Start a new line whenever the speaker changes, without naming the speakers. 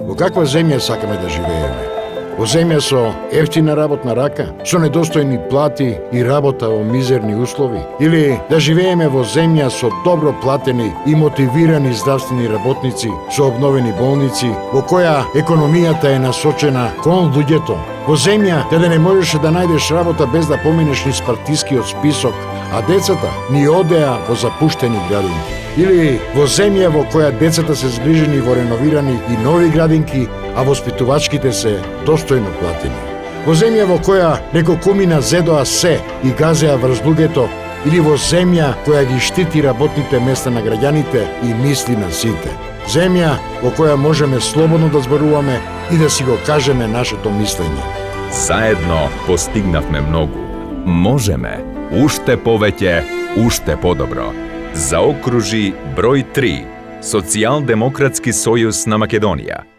Во каква земја сакаме да живееме? Во земја со ефтина работна рака, со недостојни плати и работа во мизерни услови? Или да живееме во земја со добро платени и мотивирани здравствени работници, со обновени болници, во која економијата е насочена кон луѓето? Во земја каде не можеше да најдеш работа без да поминеш низ партискиот список, а децата ни одеа во запуштени градинки? Или во земја во која децата се згрижени во реновирани и нови градинки, а воспитувачките се достојно платени? Во земја во која неколкумина зедоа се и газеа врз луѓето, или во земја која ги штити работните места на граѓаните и мисли на сите? Земја во која можеме слободно да зборуваме и да си го кажеме нашето мислење.
Заедно постигнавме многу. Можеме уште повеќе, уште подобро. Заокружи број 3. Социјалдемократски сојуз на Македонија.